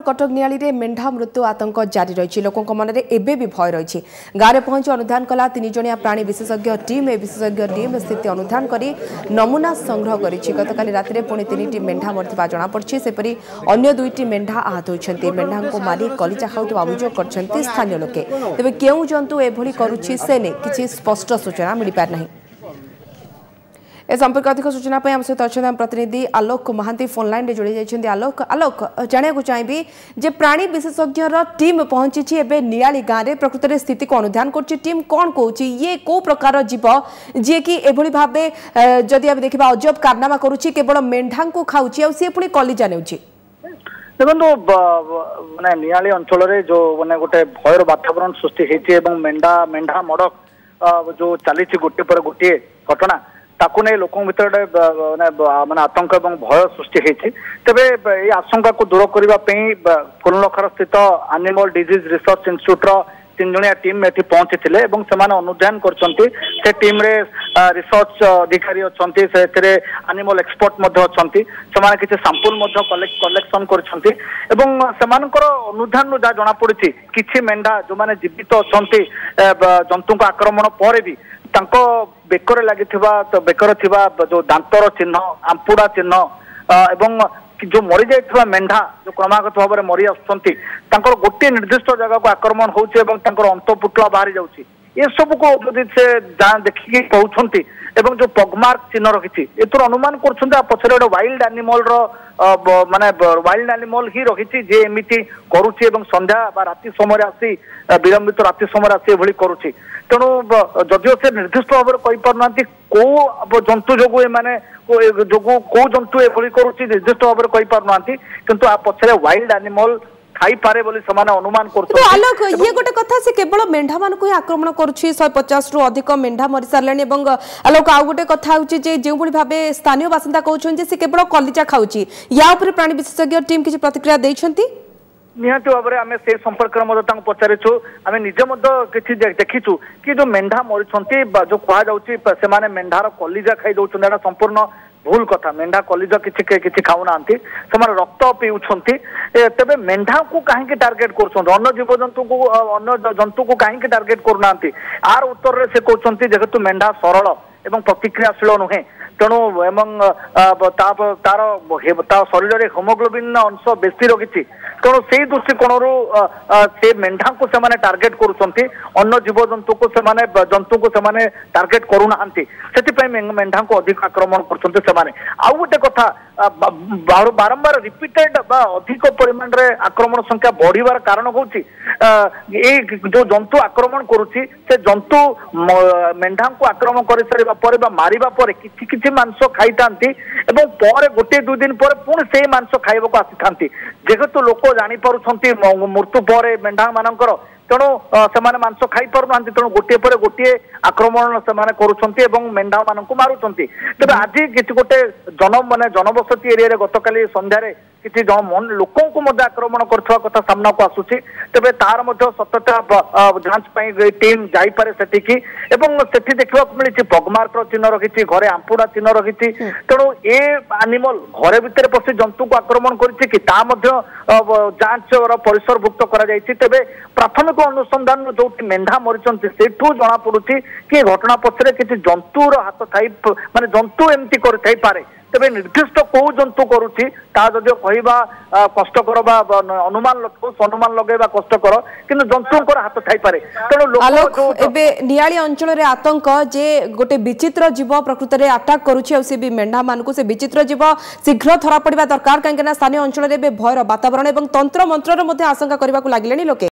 कटक नियाली रे मेंढा मृत्यु आतंक जारी रही लोकों मन में एबे भी भय रही गाँव में पहुंची अनुधान कला 3 जणिया प्राणी विशेषज्ञ टीम विशेषज्ञ टीम स्थिति अनुधान कर नमूना संग्रह कर गतकाली राति में पुणी 3टी मेंढा मरता जमापड़ी सेपरी अन्य 2टी मेंढा आहत होती मेंढा को मारी कलिचा खाऊा अभियोग कर स्थानीय लोके तेज क्यों जंतु एभली करुछि से ने किसी स्पष्ट सूचना मिल पार नहीं। ए संपर्क अधिक सूचना आम सहित अच्छा प्रतिनिधि आलोक महांती फोन लाइन जोड़ी जाइए। आलोक आलोक जाना चाहिए जे प्राणी विशेषज्ञ टीम पहुंची एवं नियाली गाँव में प्रकृत में स्थिति को अनुधान कर टीम कौन कौन ये कौ प्रकार जीव जी कि एभली भाव जदि आप देखा अजब कारनामा करुच्ची केवल मेंढा को खाऊँ सी पुणी कलिजा ने देखो माने नियाली अंचल जो माने गोटे भयर वातावरण सृष्टि होती मेंढा मेंढा मड़क जो चली गोटे पर गोटे घटना ताकू नहीं लोक भर माने आतंक और भय सृष्टि होती तेरे ये आशंका को दूर करने फुलनखर स्थित एनिमल डिजीज रिसर्च इंस्टीट्यूट 3 जणिया टीम ये पहुंची थे अनुधान कर टीम रे रिसर्च अधिकारी अच्छा से एनिमल एक्सपर्ट अच्छा से किसी सैंपल कलेक्शन कर अनुधान जहाँ जना पड़ी किसी मेंढा जो मैंने जीवित अच्छा जंतु आक्रमण पर भी बेकर लगी बेकर जो दांतर चिन्ह आंपुड़ा चिन्ह एवं जो मरी जाइथिबा मेंढा जो क्रमागत भाव में मरी आसुंच गोटे निर्दिष्ट जगह को आक्रमण होउछि एवं तांकर अंतपुटला बाहरी जाउछि ये सब को जदि से देखिकी कहउछंती एवं जो पगमार्क चिन्ह रखी एथुर अनुमान कर पछरे गोटे वाइल्ड एनिमल माने वाइल्ड एनिमल ही रखी जे एमिति करुछि एवं संध्या बा राति समय आसी विलंबित राति समय आसी एभली करुछि तेणु जदिओ से निर्दिष्ट भाव में कहि पारना को जंतु जोगु एमाने जोगु को जंतु एभली करुछि निर्दिष्ट भाव में कहि पारना किंतु आ पछरे वाइल्ड एनिमल खाई पारे बोली समान अनुमान करछो। आलोक ये गोटे कथा से केवल मेंढा मान को ही आक्रमण करुछि 150 रु अधिक मेंढा मरि सारलेनी एवं आलोक आ गोटे कथा होछि जे जे बडी भाबे स्थानीय बासिंदा कहउछन जे से केवल कलिजा खाउछि या ऊपर प्राणी विशेषज्ञ टीम किछि प्रतिक्रिया दैछंती निहाती भाव में आम से संपर्क में पचारिछु आम निजे किसी देखीचु कि जो मेंढा मरी जो कहुच्छे से मेंढार कलिजा खाई दौरान संपूर्ण भूल कथा मेंढा कलिजा किसी खाऊना से रक्त पीउछंती तेबे मेंढा को कहीं टार्गेट कर अन्य जीवजंतु को अन्य जंतु को कहीं टार्गेट करूना आर उत्तर से कहते जेहेतु मेंढा सरल एवं प्रतिक्रियाशील नुहे तेणु एवं तार शरीर में हिमोग्लोबिन अंश बेसी रही तेणु से दृष्टिकोण से मेंढा को से टार्गेट करुँच अन्य जीवजंतु को जंतु को से टार्गेट करूना से मेंढा को अधिक आक्रमण कर गोटे कथा बारंबार रिपीटेड अधिक परिमाण रे आक्रमण संख्या बढ़िवार कारण हूँ जो जंतु आक्रमण करुच्ची से जंतु मेंढा को आक्रमण कर सारा मारिबा पर किछि मांस खाई गोटे 2 दिन पर पुणी से मांस खाइबा को आसी था जेहेतु लोक जानी पारुछंती मृत्यु पर मेंढा मानकर तेणु से मांस खाई पारना तेणु गोटे पर गोटे आक्रमण से करुँच मेंढा मान मारुंट तेज आज किसी गोटे माने जनबसती एरिया गतकाली संध्यारे किसी लोक आक्रमण करथवा कथा सामना को आसुची तेबे तार सत्यता जांच टीम जाइपारे सेठिकी एवं सेठी देखा मिली पगमार्क चिन्ह रखी घरे आंपुड़ा चिन्ह रखी तेणु ए एनिमल घरे भितर पशि जंतु को आक्रमण करिछि जांच परिसरभुक्त करा तेबे प्राथमिक अनुसंधान जो मेंढा मरी सेठू जना पड़ुछि कि घटना पछरे किसी जंतुर हाथ थाई माने जंतु एमती कर पारे तेरे निर्दिष्ट कौ जंतु करुच्ची जदि कहवा कष्टर अनुमान लगेगा कष्टर कि जंतु हाथ थाई पारे तेणु नियाली अंचल रे आतंक जे गोटे विचित्र जीव प्रकृत में अटाक करुच्ची भी मेंढा मान से विचित्र जीव शीघ्र धरा पड़ा दरकार कहीं स्थानीय अंचल में भयर वातावरण और तंत्र मंत्र आशंका करने लगे लोके।